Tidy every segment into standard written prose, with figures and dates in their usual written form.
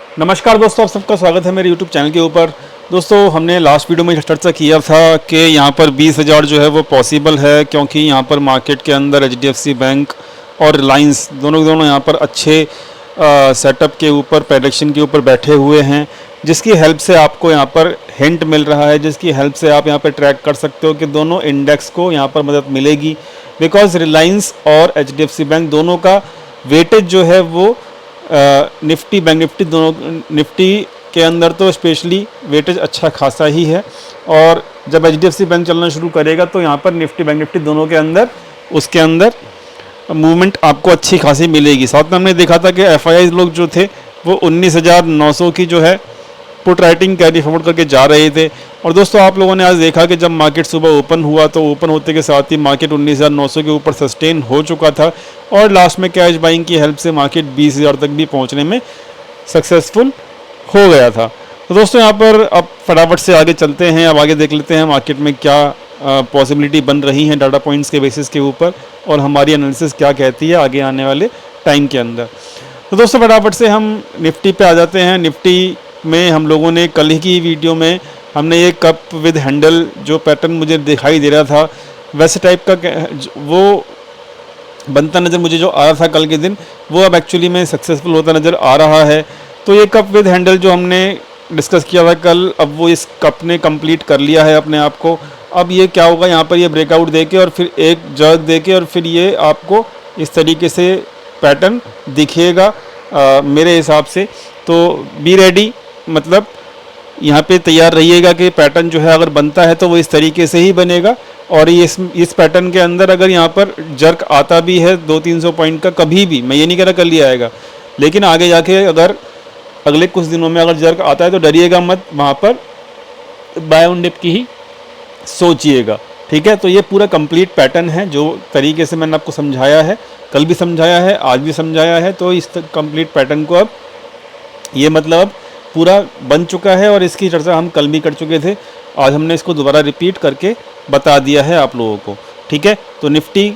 नमस्कार दोस्तों, आप सबका स्वागत है मेरे YouTube चैनल के ऊपर। दोस्तों, हमने लास्ट वीडियो में चर्चा किया था कि यहाँ पर 20,000 जो है वो पॉसिबल है, क्योंकि यहाँ पर मार्केट के अंदर HDFC बैंक और रिलायंस दोनों यहाँ पर अच्छे सेटअप के ऊपर, प्रेडिक्शन के ऊपर बैठे हुए हैं, जिसकी हेल्प से आपको यहाँ पर हिंट मिल रहा है, जिसकी हेल्प से आप यहाँ पर ट्रैक कर सकते हो कि दोनों इंडेक्स को यहाँ पर मदद मिलेगी। बिकॉज रिलायंस और HDFC बैंक दोनों का वेटेज जो है वो निफ्टी, बैंक निफ्टी, दोनों निफ्टी के अंदर तो स्पेशली वेटेज अच्छा खासा ही है। और जब HDFC बैंक चलना शुरू करेगा तो यहाँ पर निफ्टी, बैंक निफ्टी दोनों के अंदर, उसके अंदर मूवमेंट आपको अच्छी खासी मिलेगी। साथ में हमने देखा था कि FIIs लोग जो थे वो 19,900 की जो है पुट राइटिंग कैरी फॉरवर्ड करके जा रहे थे। और दोस्तों, आप लोगों ने आज देखा कि जब मार्केट सुबह ओपन हुआ तो ओपन होते के साथ ही मार्केट 19,900 के ऊपर सस्टेन हो चुका था और लास्ट में कैश बाइंग की हेल्प से मार्केट 20,000 तक भी पहुंचने में सक्सेसफुल हो गया था। तो दोस्तों, यहाँ पर अब फटाफट से आगे चलते हैं। अब आगे देख लेते हैं मार्केट में क्या पॉसिबिलिटी बन रही हैं डाटा पॉइंट्स के बेसिस के ऊपर, और हमारी एनालिसिस क्या कहती है आगे आने वाले टाइम के अंदर। तो दोस्तों, फटाफट से हम निफ्टी पे आ जाते हैं। निफ्टी में हम लोगों ने कल ही की वीडियो में हमने ये कप विद हैंडल जो पैटर्न मुझे दिखाई दे रहा था वैसे टाइप का वो बनता नज़र मुझे जो आ रहा था कल के दिन, वो अब एक्चुअली में सक्सेसफुल होता नज़र आ रहा है। तो ये कप विद हैंडल जो हमने डिस्कस किया था कल, अब वो इस कप ने कंप्लीट कर लिया है अपने आप को। अब ये क्या होगा, यहाँ पर ये ब्रेकआउट देके और फिर एक जर्क देके और फिर ये आपको इस तरीके से पैटर्न दिखेगा मेरे हिसाब से। तो बी रेडी, मतलब यहाँ पे तैयार रहिएगा कि पैटर्न जो है अगर बनता है तो वो इस तरीके से ही बनेगा। और ये इस पैटर्न के अंदर अगर यहाँ पर जर्क आता भी है 200-300 पॉइंट का, कभी भी, मैं ये नहीं कह रहा कल ही आएगा, लेकिन आगे जाके अगर अगले कुछ दिनों में अगर जर्क आता है तो डरिएगा मत, वहाँ पर बाय ऑन डिप की ही सोचिएगा। ठीक है, तो ये पूरा कंप्लीट पैटर्न है जो तरीके से मैंने आपको समझाया है, कल भी समझाया है, आज भी समझाया है। तो इस कंप्लीट पैटर्न को अब ये मतलब पूरा बन चुका है और इसकी चर्चा हम कल भी कर चुके थे। आज हमने इसको दोबारा रिपीट करके बता दिया है आप लोगों को। ठीक है, तो निफ्टी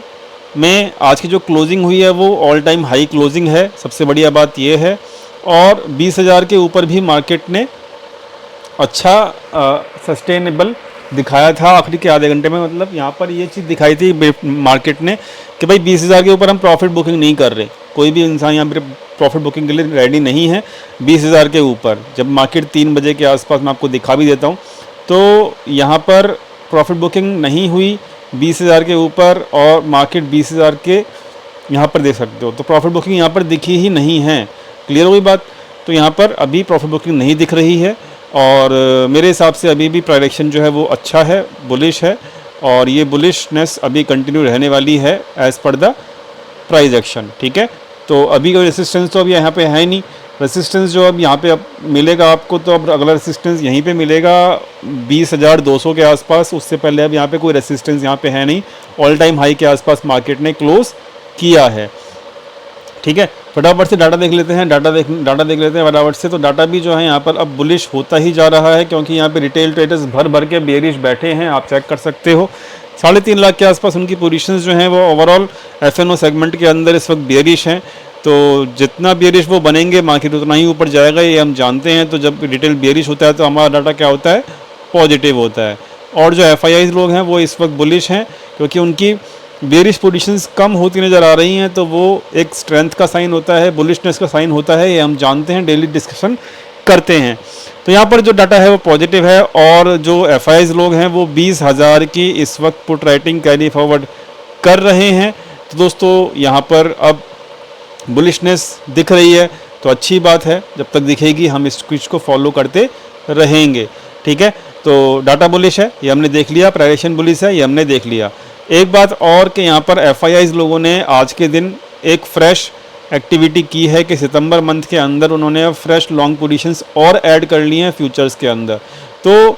में आज की जो क्लोजिंग हुई है वो ऑल टाइम हाई क्लोजिंग है, सबसे बढ़िया बात ये है। और 20,000 के ऊपर भी मार्केट ने अच्छा सस्टेनेबल दिखाया था आखिरी के आधे घंटे में। मतलब यहाँ पर ये चीज़ दिखाई थी मार्केट ने कि भाई 20,000 के ऊपर हम प्रॉफिट बुकिंग नहीं कर रहे, कोई भी इंसान यहाँ पर प्रॉफिट बुकिंग के लिए रेडी नहीं है 20,000 के ऊपर। जब मार्केट 3 बजे के आसपास, मैं आपको दिखा भी देता हूँ, तो यहाँ पर प्रॉफिट बुकिंग नहीं हुई 20,000 के ऊपर और मार्केट 20,000 के यहाँ पर देख सकते हो। तो प्रॉफिट बुकिंग यहाँ पर दिखी ही नहीं है। क्लियर हुई बात? तो यहाँ पर अभी प्रॉफिट बुकिंग नहीं दिख रही है और मेरे हिसाब से अभी भी प्राइडेक्शन जो है वो अच्छा है, बुलिश है, और ये बुलिशनेस अभी कंटिन्यू रहने वाली है as per the price action. ठीक है, तो अभी कोई रेसिस्टेंस तो अभी यहाँ पे है नहीं। रेसिस्टेंस जो अब यहाँ पे अब मिलेगा आपको, तो अब अगला रेसिस्टेंस यहीं पे मिलेगा 20,200 के आसपास। उससे पहले अब यहाँ पे कोई रेसिस्टेंस यहाँ पे है नहीं। ऑल टाइम हाई के आसपास मार्केट ने क्लोज किया है। ठीक है, फटाफट से डाटा देख लेते हैं, डाटा देख लेते हैं फटाफट से। तो डाटा भी जो है यहाँ पर अब बुलिश होता ही जा रहा है, क्योंकि यहाँ पे रिटेल ट्रेडर्स भर के बेरिश बैठे हैं, आप चेक कर सकते हो। 3.5 लाख के आसपास उनकी पोजीशंस जो हैं वो ओवरऑल FNO सेगमेंट के अंदर इस वक्त बेरिश हैं। तो जितना बेरिश वो बनेंगे मार्केट उतना ही ऊपर जाएगा, ये हम जानते हैं। तो जब रिटेल बेरिश होता है तो हमारा डाटा क्या होता है, पॉजिटिव होता है। और जो FIIs लोग हैं वो इस वक्त बुलिश हैं, क्योंकि उनकी बेरिश पोजीशंस कम होती नज़र आ रही हैं। तो वो एक स्ट्रेंथ का साइन होता है, बुलिशनेस का साइन होता है, ये हम जानते हैं, डेली डिस्कशन करते हैं। तो यहाँ पर जो डाटा है वो पॉजिटिव है और जो FIIs लोग हैं वो 20,000 की इस वक्त पुट राइटिंग कैरी फॉरवर्ड कर रहे हैं। तो दोस्तों, यहाँ पर अब बुलिशनेस दिख रही है तो अच्छी बात है, जब तक दिखेगी हम इस चीज़ को फॉलो करते रहेंगे। ठीक है, तो डाटा बुलिश है ये हमने देख लिया, प्राइडेक्शन बुलिश है ये हमने देख लिया। एक बात और कि यहाँ पर FIIs लोगों ने आज के दिन एक फ्रेश एक्टिविटी की है कि सितंबर मंथ के अंदर उन्होंने अब फ्रेश लॉन्ग पोजीशंस और ऐड कर ली हैं फ्यूचर्स के अंदर। तो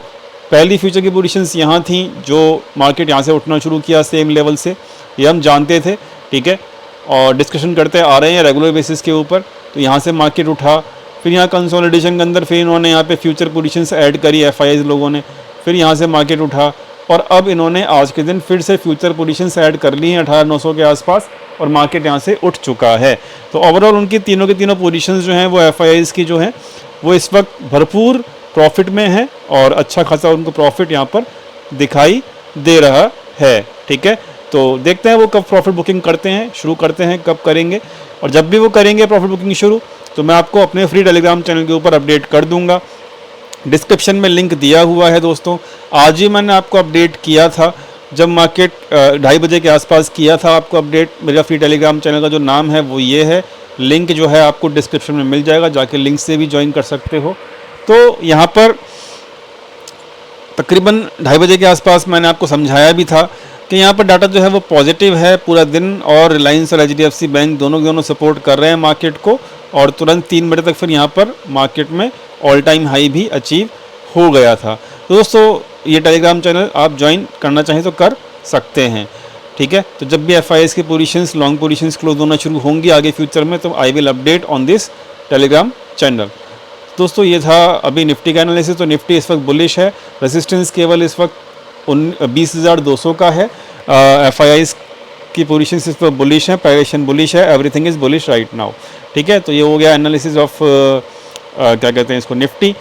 पहली फ्यूचर की पोजीशंस यहाँ थी जो मार्केट यहाँ से उठना शुरू किया सेम लेवल से, ये हम जानते थे। ठीक है, और डिस्कशन करते आ रहे हैं रेगुलर बेसिस के ऊपर। तो यहाँ से मार्केट उठा, फिर यहाँ कंसोलिडेशन के अंदर फिर इन्होंने यहाँ पे फ्यूचर पोजीशंस ऐड करी FIIs लोगों ने, फिर यहाँ से मार्केट उठा और अब इन्होंने आज के दिन फिर से फ्यूचर पोजीशंस ऐड कर ली हैं 18,900 के आसपास और मार्केट यहाँ से उठ चुका है। तो ओवरऑल उनकी तीनों की तीनों पोजीशंस जो हैं वो FIIs की जो हैं वो इस वक्त भरपूर प्रॉफिट में है और अच्छा खासा उनको प्रॉफिट यहाँ पर दिखाई दे रहा है। ठीक है, तो देखते हैं वो कब प्रॉफिट बुकिंग करते हैं, शुरू करते हैं, कब करेंगे। और जब भी वो करेंगे प्रॉफिट बुकिंग शुरू, तो मैं आपको अपने फ्री टेलीग्राम चैनल के ऊपर अपडेट कर दूंगा। डिस्क्रिप्शन में लिंक दिया हुआ है दोस्तों। आज ही मैंने आपको अपडेट किया था, जब मार्केट 2:30 बजे के आसपास किया था आपको अपडेट। मेरा फ्री टेलीग्राम चैनल का जो नाम है वो ये है, लिंक जो है आपको डिस्क्रिप्शन में मिल जाएगा, जाके लिंक से भी ज्वाइन कर सकते हो। तो यहाँ पर तकरीबन 2:30 बजे के आसपास मैंने आपको समझाया भी था कि यहाँ पर डाटा जो है वो पॉजिटिव है पूरा दिन, और रिलायंस और HDFC बैंक दोनों सपोर्ट कर रहे हैं मार्केट को। और तुरंत 3 बजे तक फिर यहाँ पर मार्केट में ऑल टाइम हाई भी अचीव हो गया था। तो दोस्तों ये टेलीग्राम चैनल आप ज्वाइन करना चाहें तो कर सकते हैं। ठीक है, तो जब भी FIIs की पोजीशंस, लॉन्ग पोजीशंस क्लोज होना शुरू होंगी आगे फ्यूचर में, तो I will update on this Telegram channel. दोस्तों ये था अभी निफ्टी का एनालिसिस। तो निफ्टी इस वक्त बुलिश है, रेजिस्टेंस केवल इस वक्त 20,200 का है। FIIs की पोजीशन इस वक्त बुलिश है, प्राइवेशन बुलिश है, everything is bullish right now. ठीक है, तो ये हो गया एनालिसिस ऑफ क्या कहते हैं इसको, निफ्टी।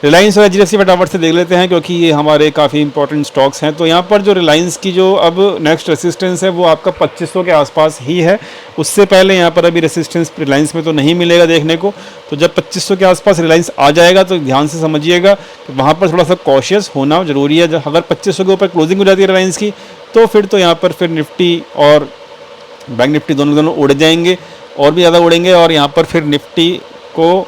रिलायंस और HDFC फटाफट से देख लेते हैं क्योंकि ये हमारे काफ़ी इंपॉर्टेंट स्टॉक्स हैं। तो यहाँ पर जो रिलायंस की जो अब नेक्स्ट रेसिस्टेंस है वो आपका 2500 के आसपास ही है। उससे पहले यहाँ पर अभी रेसिस्टेंस रिलायंस में तो नहीं मिलेगा देखने को। तो जब 2500 के आसपास रिलायंस आ जाएगा तो ध्यान से समझिएगा कि वहाँ पर थोड़ा सा कॉशियस होना ज़रूरी है। अगर 2500 के ऊपर क्लोजिंग हो जाती है रिलायंस की, तो फिर तो यहाँ पर फिर निफ्टी और बैंक निफ्टी दोनों उड़ जाएंगे, और भी ज़्यादा उड़ेंगे। और यहाँ पर फिर निफ्टी को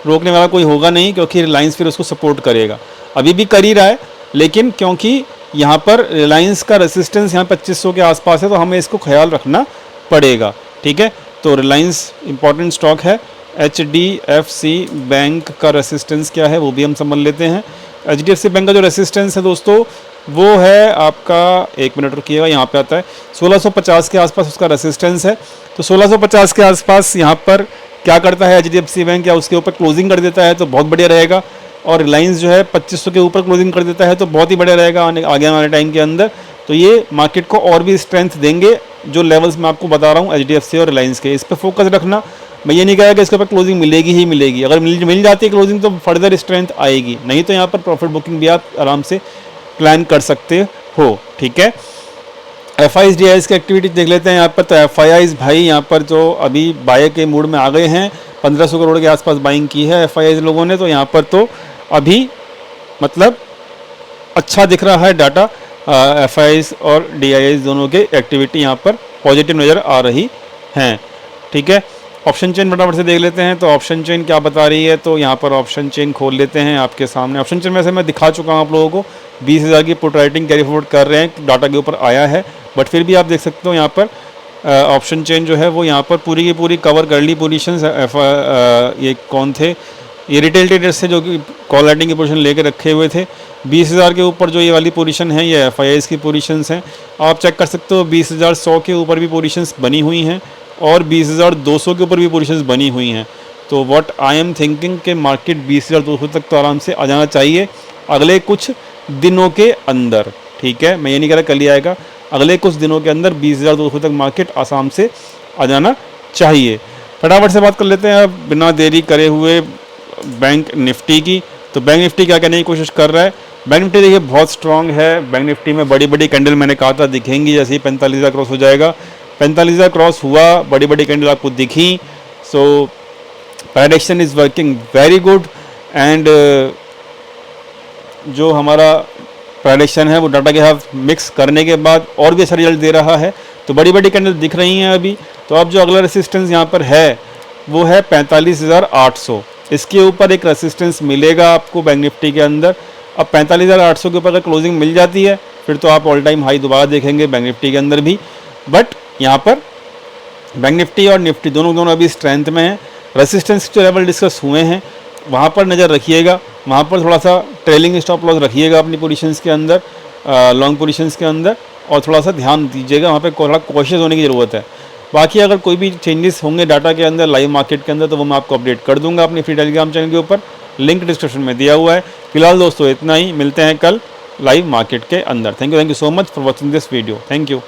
रोकने वाला कोई होगा नहीं, क्योंकि रिलायंस फिर उसको सपोर्ट करेगा। अभी भी कर ही रहा है, लेकिन क्योंकि यहाँ पर रिलायंस का रेसिस्टेंस यहाँ 2500 के आसपास है, तो हमें इसको ख्याल रखना पड़ेगा। ठीक है, तो रिलायंस इंपॉर्टेंट स्टॉक है। HDFC बैंक का रेसिस्टेंस क्या है वो भी हम समझ लेते हैं। HDFC बैंक का जो रेसिस्टेंस है दोस्तों वो है आपका, 1 मिनट रुकिएगा, यहाँ पे आता है 1650 के आसपास उसका रेसिस्टेंस है। तो 1650 के आसपास यहाँ पर क्या करता है HDFC बैंक, या उसके ऊपर क्लोजिंग कर देता है तो बहुत बढ़िया रहेगा। और रिलायंस जो है 2500 के ऊपर क्लोजिंग कर देता है तो बहुत ही बढ़िया रहेगा आगे आने वाले टाइम के अंदर। तो ये मार्केट को और भी स्ट्रेंथ देंगे, जो लेवल्स मैं आपको बता रहा हूँ HDFC और रिलायंस के। इस पर फोकस रखना। मैं ये नहीं कहा कि इसके ऊपर क्लोजिंग मिलेगी ही मिलेगी, अगर मिल जाती है क्लोजिंग तो फर्दर स्ट्रेंथ आएगी, नहीं तो यहाँ पर प्रॉफिट बुकिंग भी आप आराम से प्लान कर सकते हो। ठीक है, FIIs DIIs की एक्टिविटी देख लेते हैं यहाँ पर। तो FIIs भाई यहाँ पर जो अभी बाय के मूड में आ गए हैं, 1500 करोड़ के आसपास बाइंग की है FIIs लोगों ने। तो यहाँ पर तो अभी मतलब अच्छा दिख रहा है डाटा। FIIs और DIIs दोनों के एक्टिविटी यहाँ पर पॉजिटिव नज़र आ रही हैं। ठीक है, ऑप्शन चेन फटाफट से देख लेते हैं। तो ऑप्शन चेन क्या बता रही है, तो यहाँ पर ऑप्शन चेन खोल लेते हैं आपके सामने। ऑप्शन चेन में से मैं दिखा चुका हूँ आप लोगों को, 20,000 की पुट राइटिंग कैरी फॉरवर्ड कर रहे हैं, डाटा के ऊपर आया है। बट फिर भी आप देख सकते हो यहाँ पर ऑप्शन चेन जो है वो यहाँ पर पूरी की पूरी कवर कर ली पोजीशंस। ये कौन थे, ये रिटेल ट्रेडर्स थे जो कि कॉल राइटिंग की पोजीशन लेके रखे हुए थे। 20,000 के ऊपर जो ये वाली पोजीशन है ये FIIs की पोजीशंस हैं। आप चेक कर सकते हो 20,100 के ऊपर भी पोजीशंस बनी हुई हैं और 20,200 के ऊपर भी पोजीशंस बनी हुई हैं। तो व्हाट आई एम थिंकिंग के मार्केट 20,200 तक तो आराम से आ जाना चाहिए अगले कुछ दिनों के अंदर। ठीक है, मैं ये नहीं कह रहा कल ही आएगा, अगले कुछ दिनों के अंदर 20,200 तक मार्केट आसाम से आ जाना चाहिए। फटाफट से बात कर लेते हैं बिना देरी करे हुए बैंक निफ्टी की। तो बैंक निफ्टी क्या कहने की कोशिश कर रहा है। बैंक निफ्टी देखिए बहुत स्ट्रांग है। बैंक निफ्टी में बड़ी बड़ी कैंडल मैंने कहा था दिखेंगी जैसे ही 45,000 क्रॉस हो जाएगा। 45,000 क्रॉस हुआ, बड़ी बड़ी कैंडल आपको दिखी। So prediction is working very good. And जो हमारा प्रेडिक्शन है वो डाटा के साथ मिक्स करने के बाद और भी अच्छा रिजल्ट दे रहा है। तो बड़ी बड़ी कैंडल दिख रही हैं अभी। तो अब जो अगला रेसिस्टेंस यहाँ पर है वो है 45,800। इसके ऊपर एक रेसिस्टेंस मिलेगा आपको बैंक निफ्टी के अंदर। अब 45,800 के ऊपर अगर क्लोजिंग मिल जाती है फिर तो आप ऑल टाइम हाई दोबारा देखेंगे बैंक निफ्टी के अंदर भी। बट यहाँ पर बैंक निफ्टी और निफ्टी दोनों अभी स्ट्रेंथ में हैं। रेसिस्टेंस जो लेवल डिस्कस हुए हैं वहाँ पर नज़र रखिएगा, वहाँ पर थोड़ा सा ट्रेलिंग स्टॉप लॉस रखिएगा अपनी पोजीशंस के अंदर, लॉन्ग पोजीशंस के अंदर, और थोड़ा सा ध्यान दीजिएगा, वहाँ पे थोड़ा कॉशियस होने की ज़रूरत है। बाकी अगर कोई भी चेंजेस होंगे डाटा के अंदर, लाइव मार्केट के अंदर, तो वो मैं आपको अपडेट कर दूंगा अपनी फ्री टेलीग्राम चैनल के ऊपर, लिंक डिस्क्रिप्शन में दिया हुआ है। फिलहाल दोस्तों इतना ही, मिलते हैं कल लाइव मार्केट के अंदर। Thank you so much for watching this video. Thank you.